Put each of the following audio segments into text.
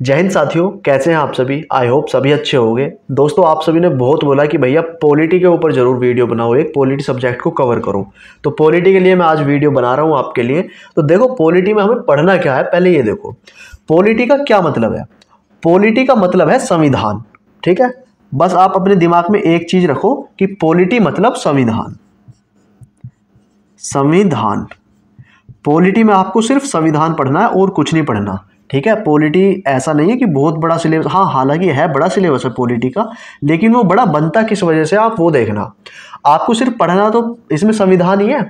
जय हिंद साथियों, कैसे हैं आप सभी। आई होप सभी अच्छे होंगे। दोस्तों, आप सभी ने बहुत बोला कि भैया पॉलिटी के ऊपर ज़रूर वीडियो बनाओ, एक पॉलिटी सब्जेक्ट को कवर करो। तो पॉलिटी के लिए मैं आज वीडियो बना रहा हूं आपके लिए। तो देखो, पॉलिटी में हमें पढ़ना क्या है, पहले ये देखो पॉलिटी का क्या मतलब है। पॉलिटी का मतलब है संविधान। ठीक है, बस आप अपने दिमाग में एक चीज़ रखो कि पॉलिटी मतलब संविधान। संविधान, पॉलिटी में आपको सिर्फ संविधान पढ़ना है और कुछ नहीं पढ़ना। ठीक है, पॉलिटी ऐसा नहीं है कि बहुत बड़ा सिलेबस, हाँ हालांकि है बड़ा सिलेबस है पॉलिटी का, लेकिन वो बड़ा बनता किस वजह से आप वो देखना। आपको सिर्फ पढ़ना तो इसमें संविधान ही है।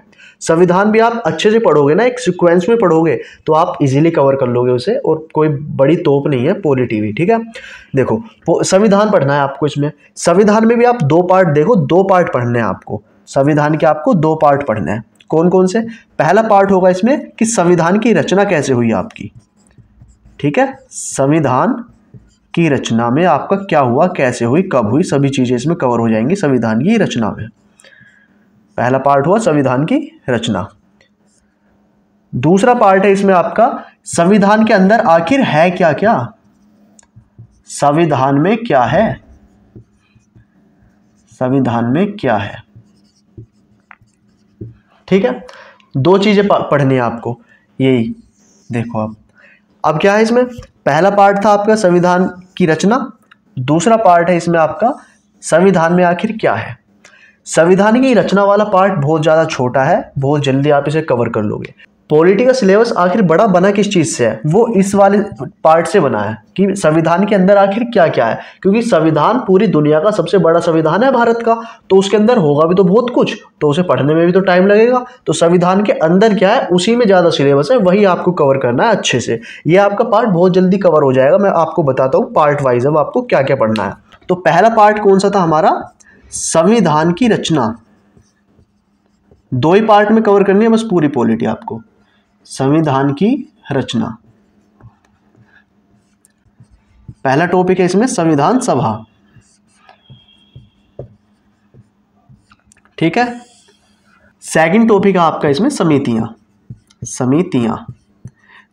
संविधान भी आप अच्छे से पढ़ोगे ना, एक सीक्वेंस में पढ़ोगे तो आप इजीली कवर कर लोगे उसे, और कोई बड़ी तोप नहीं है पॉलिटी भी। ठीक है, देखो संविधान पढ़ना है आपको। इसमें संविधान में भी आप दो पार्ट, देखो दो पार्ट पढ़ने हैं आपको। संविधान के आपको दो पार्ट पढ़ने हैं। कौन कौन से? पहला पार्ट होगा इसमें कि संविधान की रचना कैसे हुई आपकी। ठीक है, संविधान की रचना में आपका क्या हुआ, कैसे हुई, कब हुई, सभी चीजें इसमें कवर हो जाएंगी संविधान की रचना में। पहला पार्ट हुआ संविधान की रचना। दूसरा पार्ट है इसमें आपका संविधान के अंदर आखिर है क्या क्या। संविधान में क्या है, संविधान में क्या है। ठीक है, दो चीजें पढ़नी है आपको, यही देखो आप। अब क्या है इसमें, पहला पार्ट था आपका संविधान की रचना, दूसरा पार्ट है इसमें आपका संविधान में आखिर क्या है। संविधान की रचना वाला पार्ट बहुत ज़्यादा छोटा है, बहुत जल्दी आप इसे कवर कर लोगे। पॉलिटी का सिलेबस आखिर बड़ा बना किस चीज़ से है, वो इस वाले पार्ट से बना है कि संविधान के अंदर आखिर क्या क्या है। क्योंकि संविधान पूरी दुनिया का सबसे बड़ा संविधान है भारत का, तो उसके अंदर होगा भी तो बहुत कुछ, तो उसे पढ़ने में भी तो टाइम लगेगा। तो संविधान के अंदर क्या है, उसी में ज़्यादा सिलेबस है, वही आपको कवर करना है अच्छे से। ये आपका पार्ट बहुत जल्दी कवर हो जाएगा। मैं आपको बताता हूँ पार्ट वाइज अब आपको क्या क्या पढ़ना है। तो पहला पार्ट कौन सा था हमारा, संविधान की रचना। दो ही पार्ट में कवर करनी है बस पूरी पॉलिटी आपको, संविधान की रचना। पहला टॉपिक है इसमें संविधान सभा। ठीक है, सेकंड टॉपिक है आपका इसमें समितियां। समितियां,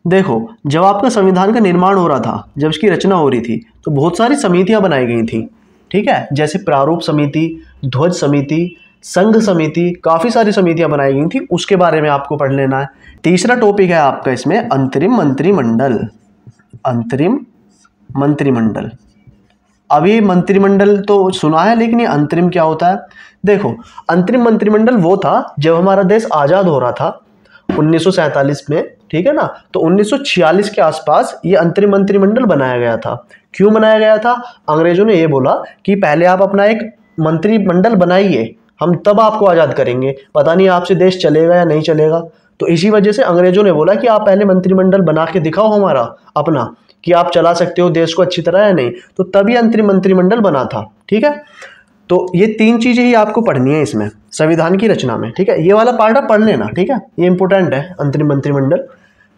देखो जब आपका संविधान का निर्माण हो रहा था, जब इसकी रचना हो रही थी, तो बहुत सारी समितियां बनाई गई थी। ठीक है, जैसे प्रारूप समिति, ध्वज समिति, संघ समिति, काफी सारी समितियां बनाई गई थी, उसके बारे में आपको पढ़ लेना है। तीसरा टॉपिक है आपका इसमें अंतरिम मंत्रिमंडल। अंतरिम मंत्रिमंडल, अभी मंत्रिमंडल तो सुना है, लेकिन ये अंतरिम क्या होता है। देखो, अंतरिम मंत्रिमंडल वो था जब हमारा देश आजाद हो रहा था 1947 में। ठीक है ना, तो 1946 के आसपास ये अंतरिम मंत्रिमंडल बनाया गया था। क्यों बनाया गया था? अंग्रेजों ने ये बोला कि पहले आप अपना एक मंत्रिमंडल बनाइए, हम तब आपको आज़ाद करेंगे, पता नहीं आपसे देश चलेगा या नहीं चलेगा। तो इसी वजह से अंग्रेजों ने बोला कि आप पहले मंत्रिमंडल बना के दिखाओ हमारा अपना, कि आप चला सकते हो देश को अच्छी तरह या नहीं। तो तभी अंतरिम मंत्रिमंडल बना था। ठीक है, तो ये तीन चीज़ें ही आपको पढ़नी है इसमें संविधान की रचना में। ठीक है, ये वाला पार्ट आप पढ़ लेना। ठीक है, ये इंपॉर्टेंट है। अंतरिम मंत्रिमंडल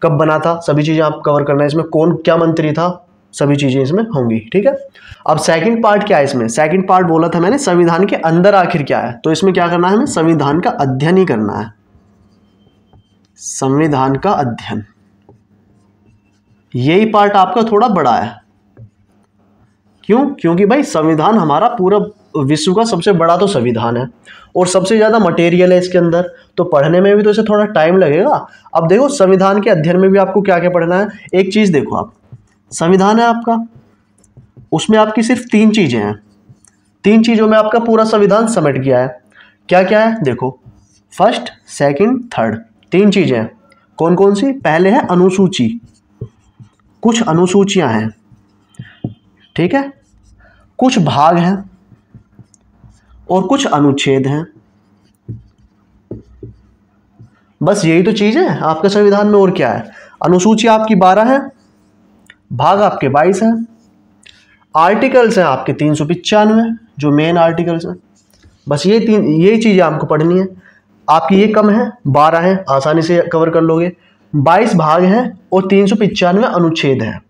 कब बना था, सभी चीज़ें आप कवर करना है इसमें। कौन क्या मंत्री था, सभी चीज़ें इसमें होंगी। ठीक है, अब सेकंड पार्ट क्या है इसमें। सेकंड पार्ट बोला था मैंने संविधान के अंदर आखिर क्या है, तो इसमें क्या करना है, हमें संविधान का अध्ययन ही करना है। संविधान का अध्ययन, यही पार्ट आपका थोड़ा बड़ा है। क्यों? क्योंकि भाई संविधान हमारा पूरा विश्व का सबसे बड़ा तो संविधान है, और सबसे ज़्यादा मटेरियल है इसके अंदर, तो पढ़ने में भी तो इसे थोड़ा टाइम लगेगा। अब देखो संविधान के अध्ययन में भी आपको क्या क्या पढ़ना है। एक चीज़ देखो, आप संविधान है आपका, उसमें आपकी सिर्फ तीन चीज़ें हैं। तीन चीज़ों में आपका पूरा संविधान समेट गया है। क्या क्या है देखो, फर्स्ट, सेकंड, थर्ड, तीन चीज़ें हैं। कौन कौन सी? पहले है अनुसूची, कुछ अनुसूचियां हैं। ठीक है, कुछ भाग हैं और कुछ अनुच्छेद हैं। बस यही तो चीज़ है आपका संविधान में, और क्या है। अनुसूची आपकी 12 है, भाग आपके 22 हैं, आर्टिकल्स हैं आपके 395 जो मेन आर्टिकल्स हैं। बस यही चीज़ें आपको पढ़नी है। आपकी ये कम है, 12 है, आसानी से कवर कर लोगे। 22 भाग हैं और 395 अनुच्छेद हैं।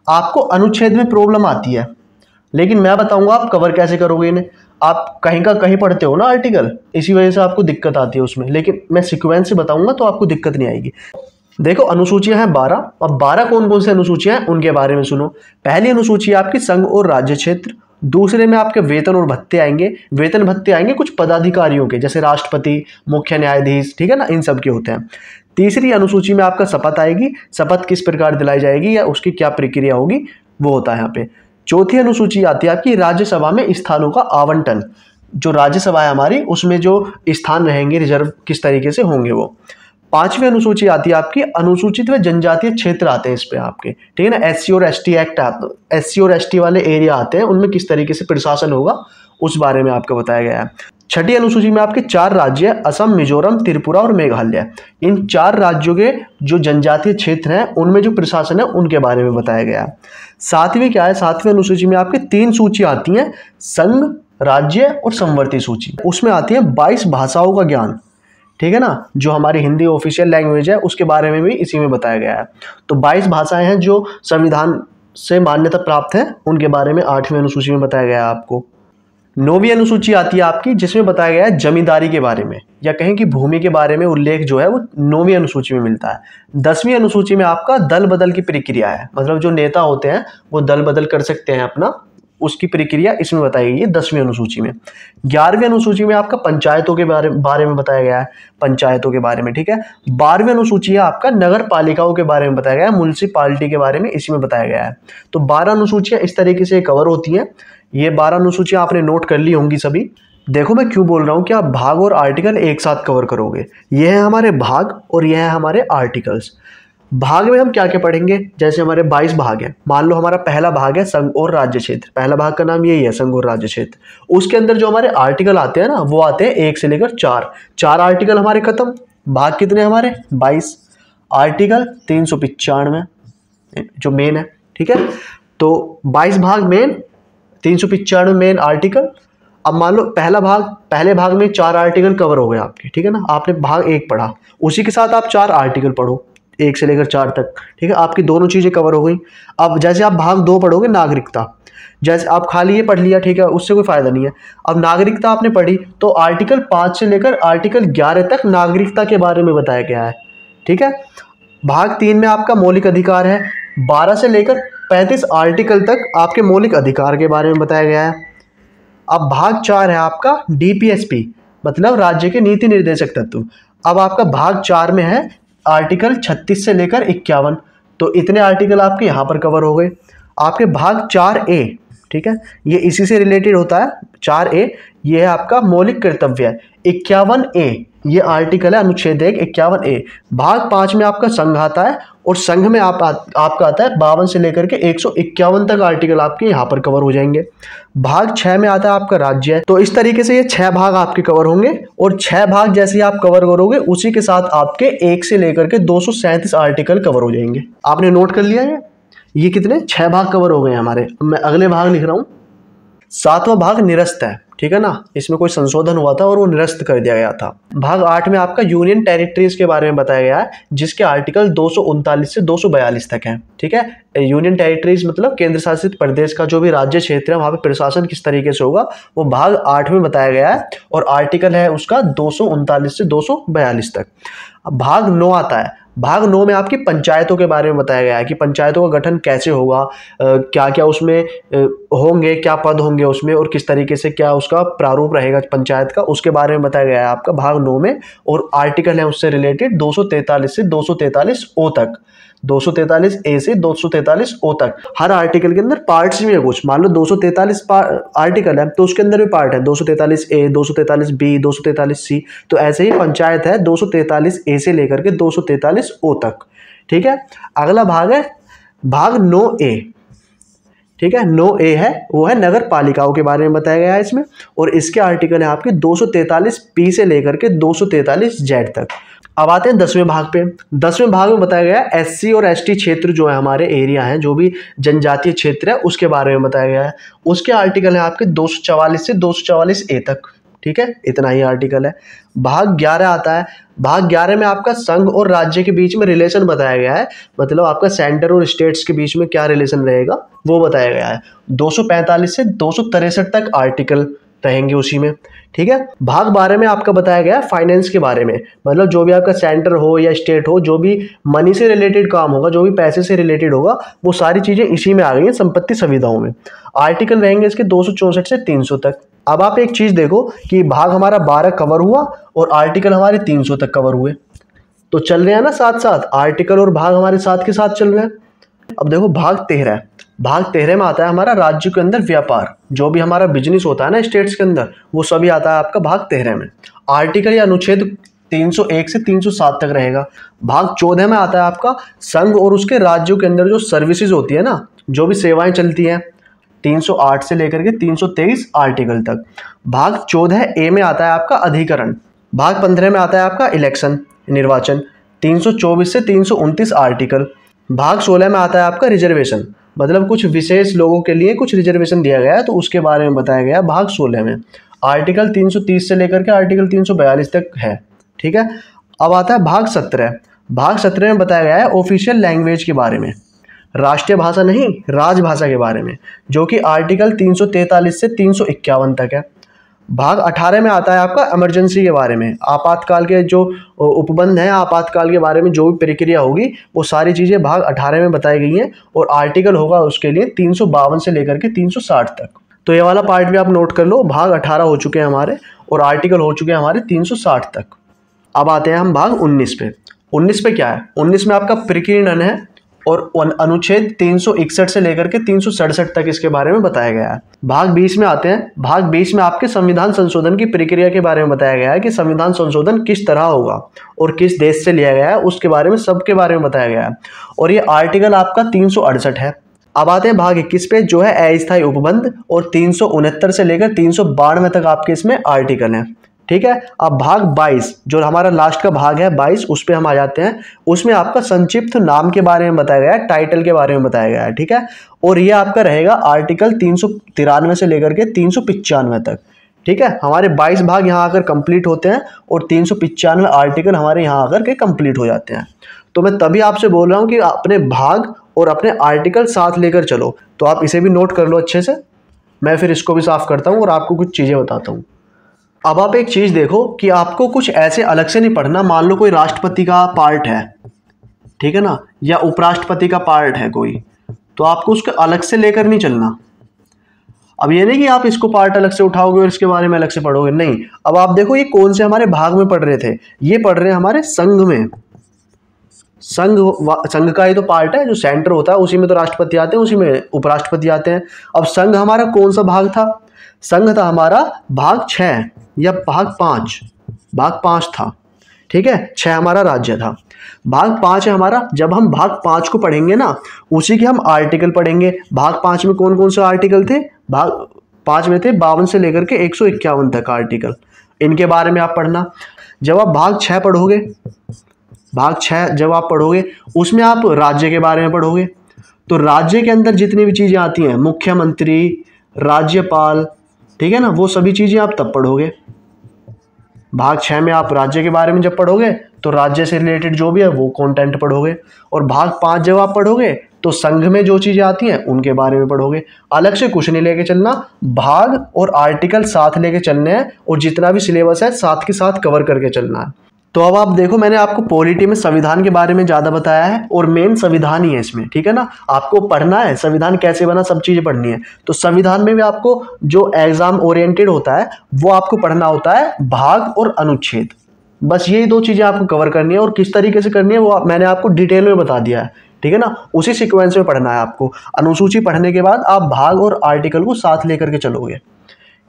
आपको अनुच्छेद में प्रॉब्लम आती है, लेकिन मैं बताऊंगा आप कवर कैसे करोगे इन्हें। आप कहीं का कहीं पढ़ते हो ना आर्टिकल, इसी वजह से आपको दिक्कत आती है उसमें, लेकिन मैं सीक्वेंस से बताऊंगा तो आपको दिक्कत नहीं आएगी। देखो अनुसूचियां हैं 12। अब 12 कौन कौन सी अनुसूचियां हैं उनके बारे में सुनो। पहली अनुसूची है आपकी संघ और राज्य क्षेत्र। दूसरे में आपके वेतन और भत्ते आएंगे। वेतन भत्ते आएंगे कुछ पदाधिकारियों के, जैसे राष्ट्रपति, मुख्य न्यायाधीश, ठीक है ना, इन सब के होते हैं। तीसरी अनुसूची में आपका शपथ आएगी। शपथ किस प्रकार दिलाई जाएगी या उसकी क्या प्रक्रिया होगी वो होता है यहाँ पे। चौथी अनुसूची आती है आपकी राज्यसभा में स्थानों का आवंटन। जो राज्यसभा है हमारी उसमें जो स्थान रहेंगे रिजर्व किस तरीके से होंगे वो। पांचवी अनुसूची आती है आपकी अनुसूचित व जनजातीय क्षेत्र आते हैं इस पे आपके, ठीक है ना। SC और ST एक्ट आते, SC और ST वाले एरिया आते हैं, उनमें किस तरीके से प्रशासन होगा उस बारे में आपको बताया गया है। छठी अनुसूची में आपके 4 राज्य असम, मिजोरम, त्रिपुरा और मेघालय। इन 4 राज्यों के जो जनजातीय क्षेत्र हैं उनमें जो प्रशासन है उनके बारे में बताया गया है। सातवीं क्या है, सातवीं अनुसूची में आपके 3 सूची आती हैं, संघ, राज्य और समवर्ती सूची। उसमें आती है 22 भाषाओं का ज्ञान, ठीक है ना। जो हमारी हिंदी ऑफिशियल लैंग्वेज है उसके बारे में भी इसी में बताया गया है। तो 22 भाषाएं हैं जो संविधान से मान्यता प्राप्त है, उनके बारे में 8वीं अनुसूची में बताया गया है आपको। 9वीं अनुसूची आती है आपकी जिसमें बताया गया है जमींदारी के बारे में, या कहें कि भूमि के बारे में उल्लेख जो है वो 9वीं अनुसूची में मिलता है। 10वीं अनुसूची में आपका दल बदल की प्रक्रिया है, मतलब जो नेता होते हैं वो दल बदल कर सकते हैं अपना, उसकी प्रक्रिया इसमें बताई गई है 10वीं अनुसूची में। 11वीं अनुसूची में आपका पंचायतों के बारे में बताया गया है, पंचायतों के बारे में, ठीक है। 12वीं अनुसूची है आपका नगर पालिकाओं के बारे में बताया गया है, म्युनिसिपालिटी के बारे में इसी में बताया गया है। तो 12 अनुसूचियां इस तरीके से कवर होती हैं। ये 12 अनुसूचियां आपने नोट कर ली होंगी सभी। देखो मैं क्यों बोल रहा हूँ कि आप भाग और आर्टिकल एक साथ कवर करोगे। ये है हमारे भाग और ये है हमारे आर्टिकल्स। भाग में हम क्या क्या पढ़ेंगे, जैसे हमारे 22 भाग हैं। मान लो हमारा पहला भाग है संघ और राज्य क्षेत्र, पहला भाग का नाम यही है संघ और राज्य क्षेत्र। उसके अंदर जो हमारे आर्टिकल आते हैं ना वो आते हैं 1 से लेकर 4। 4 आर्टिकल हमारे खत्म। भाग कितने हमारे 22, आर्टिकल 395 जो मेन है, ठीक है। तो 22 भाग मेन, 395 मेन आर्टिकल। अब मान लो पहला भाग, पहले भाग में 4 आर्टिकल कवर हो गए आपके, ठीक है ना। आपने भाग 1 पढ़ा, उसी के साथ आप 4 आर्टिकल पढ़ो 1 से लेकर 4 तक, ठीक है। आपकी दोनों चीज़ें कवर हो गई। अब जैसे आप भाग 2 पढ़ोगे नागरिकता, जैसे आप खाली ये पढ़ लिया, ठीक है, उससे कोई फायदा नहीं है। अब नागरिकता आपने पढ़ी तो आर्टिकल 5 से लेकर आर्टिकल 11 तक नागरिकता के बारे में बताया गया है, ठीक है। भाग 3 में आपका मौलिक अधिकार है, 12 से लेकर 35 आर्टिकल तक आपके मौलिक अधिकार के बारे में बताया गया है। अब भाग 4 है आपका DPSP, मतलब राज्य के नीति निर्देशक तत्व। अब आपका भाग 4 में है आर्टिकल 36 से लेकर 51। तो इतने आर्टिकल आपके यहाँ पर कवर हो गए। आपके भाग 4A, ठीक है, ये इसी से रिलेटेड होता है। 4A ये है आपका मौलिक कर्तव्य। 51A ये आर्टिकल है अनुच्छेद 1 51A। भाग 5 में आपका संघ आता है और संघ में आपका आता है 52 से लेकर के 151 तक आर्टिकल आपके यहाँ पर कवर हो जाएंगे। भाग 6 में आता है आपका राज्य। तो इस तरीके से ये 6 भाग आपके कवर होंगे और 6 भाग जैसे आप कवर करोगे उसी के साथ आपके 1 से लेकर के 237 आर्टिकल कवर हो जाएंगे। आपने नोट कर लिया है ये कितने 6 भाग कवर हो गए हमारे। अब मैं अगले भाग लिख रहा हूँ। 7वां भाग निरस्त है, ठीक है ना, इसमें कोई संशोधन हुआ था और वो निरस्त कर दिया गया था। भाग 8 में आपका यूनियन टेरिटरीज के बारे में बताया गया है, जिसके आर्टिकल 239 से 242 तक हैं, ठीक है। यूनियन टेरिटरीज मतलब केंद्र शासित प्रदेश का जो भी राज्य क्षेत्र है वहाँ पे प्रशासन किस तरीके से होगा वो भाग 8 में बताया गया है और आर्टिकल है उसका 239 से 242 तक। अब भाग 9 आता है। भाग 9 में आपकी पंचायतों के बारे में बताया गया है कि पंचायतों का गठन कैसे होगा, क्या क्या उसमें होंगे, क्या पद होंगे उसमें और किस तरीके से क्या उसका प्रारूप रहेगा पंचायत का, उसके बारे में बताया गया है आपका भाग 9 में। और आर्टिकल है उससे रिलेटेड 243 से 243 ओ तक, 243A से 243O तक। हर आर्टिकल के अंदर पार्ट्स भी है कुछ। मान लो 243 आर्टिकल है तो उसके अंदर भी पार्ट है 243A, 243B, 243C। तो ऐसे ही पंचायत है 243A से लेकर के 243O तक, ठीक है। अगला भाग है भाग 9A, ठीक है। 9A है वो है नगर पालिकाओं के बारे में बताया गया है इसमें और इसके आर्टिकल है आपके 243P से लेकर के 243Z तक। अब आते हैं 10वें भाग पे। 10वें भाग में बताया गया है SC और ST क्षेत्र जो है हमारे एरिया हैं, जो भी जनजातीय क्षेत्र है उसके बारे में बताया गया है। उसके आर्टिकल है आपके 244 से 244A तक, ठीक है, इतना ही आर्टिकल है। भाग 11 आता है। भाग 11 में आपका संघ और राज्य के बीच में रिलेशन बताया गया है, मतलब आपका सेंटर और स्टेट्स के बीच में क्या रिलेशन रहेगा वो बताया गया है। 245 से 263 तक आर्टिकल, रहेंगे उसी में। ठीक है, भाग 12 में आपका बताया गया है फाइनेंस के बारे में, मतलब जो भी आपका सेंटर हो या स्टेट हो, जो भी मनी से रिलेटेड काम होगा, जो भी पैसे से रिलेटेड होगा, वो सारी चीजें इसी में आ गई हैं संपत्ति संविदाओं में। आर्टिकल रहेंगे इसके 264 से 300 तक। अब आप एक चीज देखो कि भाग हमारा 12 कवर हुआ और आर्टिकल हमारे 300 तक कवर हुए, तो चल रहे हैं ना साथ साथ, आर्टिकल और भाग हमारे साथ के साथ चल रहे हैं। अब देखो भाग 13, भाग 13 में आता है हमारा राज्य के अंदर व्यापार, जो भी हमारा बिजनेस होता है ना स्टेट्स के अंदर, वो सभी आता है आपका भाग 13 में। आर्टिकल या अनुच्छेद 301 से 307 तक रहेगा। भाग 14 में आता है आपका संघ और उसके राज्यों के अंदर जो सर्विसेज होती है ना, जो भी सेवाएं चलती हैं, 308 से लेकर के 323 आर्टिकल तक। भाग 14 ए में आता है आपका अधिकरण। भाग 15 में आता है आपका इलेक्शन, निर्वाचन, 324 से 329 आर्टिकल। भाग 16 में आता है आपका रिजर्वेशन, मतलब कुछ विशेष लोगों के लिए कुछ रिजर्वेशन दिया गया है, तो उसके बारे में बताया गया है भाग 16 में। आर्टिकल 330 से लेकर के आर्टिकल 342 तक है। ठीक है, अब आता है भाग 17। भाग 17 में बताया गया है ऑफिशियल लैंग्वेज के बारे में, राष्ट्रीय भाषा नहीं, राजभाषा के बारे में, जो कि आर्टिकल 343 से 351 तक है। भाग 18 में आता है आपका इमरजेंसी के बारे में, आपातकाल के जो उपबंध हैं, आपातकाल के बारे में जो भी प्रक्रिया होगी, वो सारी चीज़ें भाग 18 में बताई गई हैं, और आर्टिकल होगा उसके लिए 352 से लेकर के 360 तक। तो ये वाला पार्ट भी आप नोट कर लो, भाग 18 हो चुके हैं हमारे और आर्टिकल हो चुके हैं हमारे 360 तक। अब आते हैं हम भाग 19 पे। 19 पे क्या है? 19 में आपका प्रकीर्णन है और अनुच्छेद 361 से लेकर के 367 तक इसके बारे में बताया गया है। भाग 20 में आते हैं। भाग 20 में आपके संविधान संशोधन की प्रक्रिया के बारे में बताया गया है कि संविधान संशोधन किस तरह होगा और किस देश से लिया गया है, उसके बारे में, सबके बारे में बताया गया है। और ये आर्टिकल आपका 368 है। अब आते हैं भाग 21 पे, जो है अस्थायी उपबंध, और 369 से लेकर 392 तक आपके इसमें आर्टिकल हैं। ठीक है, अब भाग 22 जो हमारा लास्ट का भाग है 22, उस पे हम आ जाते हैं। उसमें आपका संक्षिप्त नाम के बारे में बताया गया है, टाइटल के बारे में बताया गया है। ठीक है, और ये आपका रहेगा आर्टिकल 393 से लेकर के 395 तक। ठीक है, हमारे 22 भाग यहाँ आकर कंप्लीट होते हैं और 395 आर्टिकल हमारे यहाँ आकर के कंप्लीट हो जाते हैं। तो मैं तभी आपसे बोल रहा हूँ कि अपने भाग और अपने आर्टिकल साथ लेकर चलो। तो आप इसे भी नोट कर लो अच्छे से। मैं फिर इसको भी साफ करता हूँ और आपको कुछ चीज़ें बताता हूँ। अब आप एक चीज़ देखो कि आपको कुछ ऐसे अलग से नहीं पढ़ना। मान लो कोई राष्ट्रपति का पार्ट है, ठीक है ना, या उपराष्ट्रपति का पार्ट है कोई, तो आपको उसको अलग से लेकर नहीं चलना। अब ये नहीं कि आप इसको पार्ट अलग से उठाओगे और इसके बारे में अलग से पढ़ोगे, नहीं। अब आप देखो ये कौन से हमारे भाग में पढ़ रहे थे, ये पढ़ रहे हैं हमारे संघ में। संघ का ही तो पार्ट है, जो सेंटर होता है उसी में तो राष्ट्रपति आते हैं, उसी में उपराष्ट्रपति आते हैं। अब संघ हमारा कौन सा भाग था? संघ था हमारा भाग 6 या भाग 5, भाग 5 था। ठीक है, 6 हमारा राज्य था, भाग 5 है हमारा। जब हम भाग 5 को पढ़ेंगे ना, उसी के हम आर्टिकल पढ़ेंगे। भाग 5 में कौन कौन से आर्टिकल थे? भाग 5 में थे 52 से लेकर के 151 तक आर्टिकल, इनके बारे में आप पढ़ना। जब आप भाग 6 पढ़ोगे, भाग 6 जब आप पढ़ोगे, उसमें आप राज्य के बारे में पढ़ोगे। तो राज्य के अंदर जितनी भी चीज़ें आती हैं, मुख्यमंत्री, राज्यपाल, ठीक है ना, वो सभी चीज़ें आप तब पढ़ोगे। भाग 6 में आप राज्य के बारे में जब पढ़ोगे तो राज्य से रिलेटेड जो भी है वो कंटेंट पढ़ोगे। और भाग 5 जब आप पढ़ोगे तो संघ में जो चीज़ें आती हैं उनके बारे में पढ़ोगे। अलग से कुछ नहीं लेके चलना, भाग और आर्टिकल साथ लेके चलने हैं, और जितना भी सिलेबस है साथ के साथ कवर करके चलना है। तो अब आप देखो, मैंने आपको पॉलिटी में संविधान के बारे में ज़्यादा बताया है, और मेन संविधान ही है इसमें। ठीक है ना, आपको पढ़ना है संविधान कैसे बना, सब चीज़ें पढ़नी है। तो संविधान में भी आपको जो एग्जाम ओरिएंटेड होता है वो आपको पढ़ना होता है भाग और अनुच्छेद। बस यही 2 चीज़ें आपको कवर करनी है, और किस तरीके से करनी है वो मैंने आपको डिटेल में बता दिया है। ठीक है ना, उसी सीक्वेंस में पढ़ना है आपको। अनुसूची पढ़ने के बाद आप भाग और आर्टिकल को साथ लेकर के चलोगे।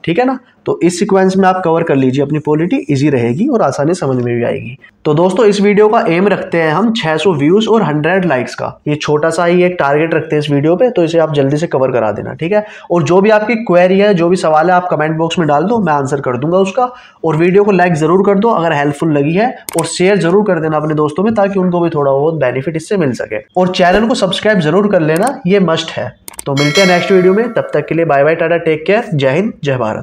ठीक है ना, तो इस सीक्वेंस में आप कवर कर लीजिए अपनी पॉलिटी, इजी रहेगी और आसानी समझ में भी आएगी। तो दोस्तों, इस वीडियो का एम रखते हैं हम 600 व्यूज़ और 100 लाइक्स का। ये छोटा सा ही एक टारगेट रखते हैं इस वीडियो पे, तो इसे आप जल्दी से कवर करा देना। ठीक है, और जो भी आपकी क्वेरी है, जो भी सवाल है, आप कमेंट बॉक्स में डाल दो, मैं आंसर कर दूंगा उसका। और वीडियो को लाइक ज़रूर कर दो अगर हेल्पफुल लगी है, और शेयर जरूर कर देना अपने दोस्तों में, ताकि उनको भी थोड़ा बहुत बेनिफिट इससे मिल सके। और चैनल को सब्सक्राइब जरूर कर लेना, ये मस्ट है। तो मिलते हैं नेक्स्ट वीडियो में, तब तक के लिए bye bye, tata, take care, जय हिंद, जय भारत।